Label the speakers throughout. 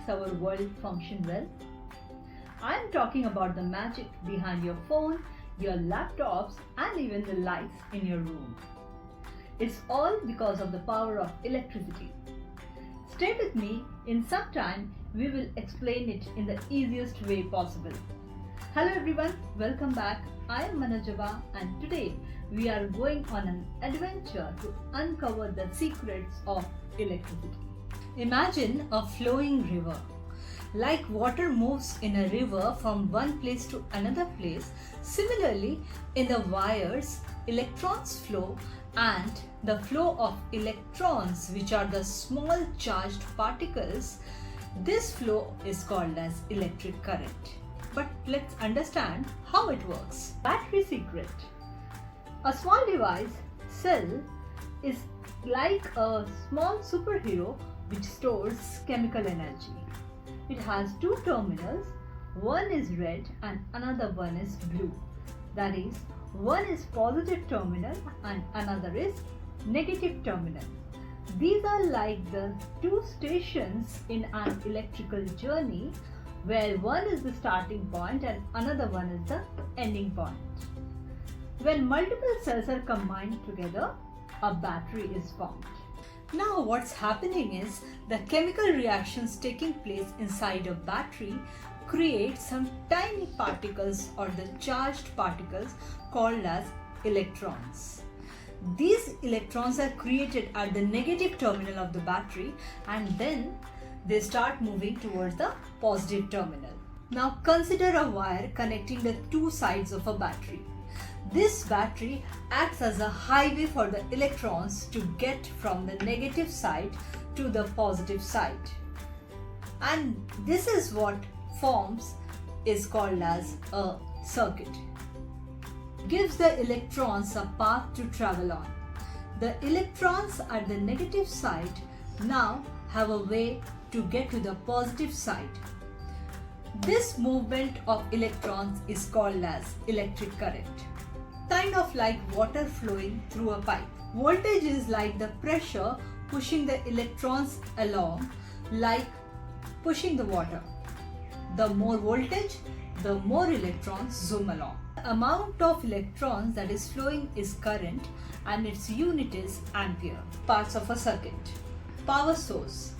Speaker 1: makes our world function well? I am talking about the magic behind your phone, your laptops, and even the lights in your room. It's all because of the power of electricity. Stay with me. In some time, we will explain it in the easiest way possible. Hello everyone, welcome back. I am Manojava, and today we are going on an adventure to uncover the secrets of electricity. Imagine a flowing river. Like water moves in a river from one place to another place, similarly in the wires, electrons flow, and the flow of electrons, which are the small charged particles, this flow is called as electric current. But let's understand how it works. Battery secret. A small device, cell, is like a small superhero which stores chemical energy. It has two terminals, one is red and another one is blue. That is, one is positive terminal and another is negative terminal. These are like the two stations in an electrical journey, where one is the starting point and another one is the ending point. When multiple cells are combined together, a battery is formed. Now what's happening is the chemical reactions taking place inside a battery create some tiny particles or the charged particles called as electrons. These electrons are created at the negative terminal of the battery and then they start moving towards the positive terminal. Now consider a wire connecting the two sides of a battery. This battery acts as a highway for the electrons to get from the negative side to the positive side. And this is what forms is called as a circuit. Gives the electrons a path to travel on. The electrons at the negative side now have a way to get to the positive side. This movement of electrons is called as electric current. Kind of like water flowing through a pipe. Voltage is like the pressure pushing the electrons along, like pushing the water. The more voltage, the more electrons zoom along. The amount of electrons that is flowing is current and its unit is ampere. Parts of a circuit. Power source,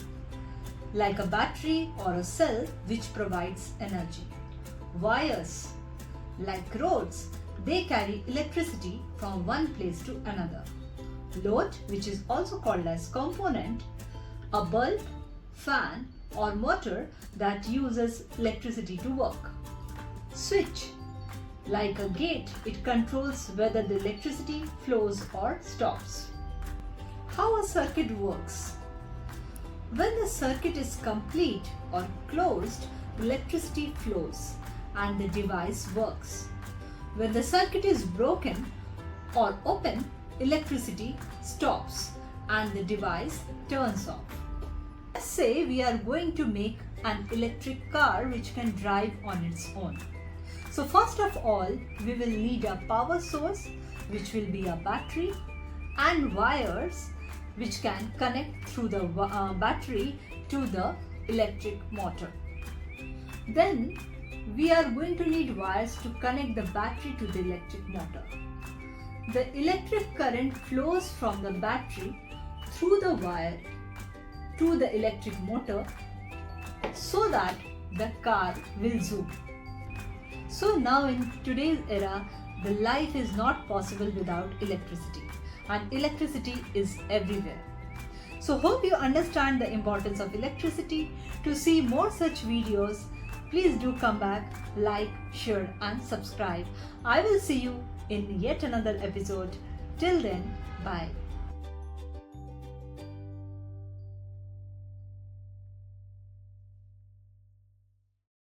Speaker 1: like a battery or a cell which provides energy. Wires, like roads, they carry electricity from one place to another. Load, which is also called as component, a bulb, fan or motor that uses electricity to work. Switch, like a gate, it controls whether the electricity flows or stops. How a circuit works. When the circuit is complete or closed, electricity flows and the device works. When the circuit is broken or open, electricity stops and the device turns off. Let's say we are going to make an electric car which can drive on its own. So first of all, we will need a power source, which will be a battery, and wires which can connect through the battery to the electric motor. Then we are going to need wires to connect the battery to the electric motor. The electric current flows from the battery through the wire to the electric motor so that the car will zoom. So now in today's era, the life is not possible without electricity, and electricity is everywhere. So hope you understand the importance of electricity. To see more such videos, please do come back, like, share and subscribe. I will see you in yet another episode. Till then, bye.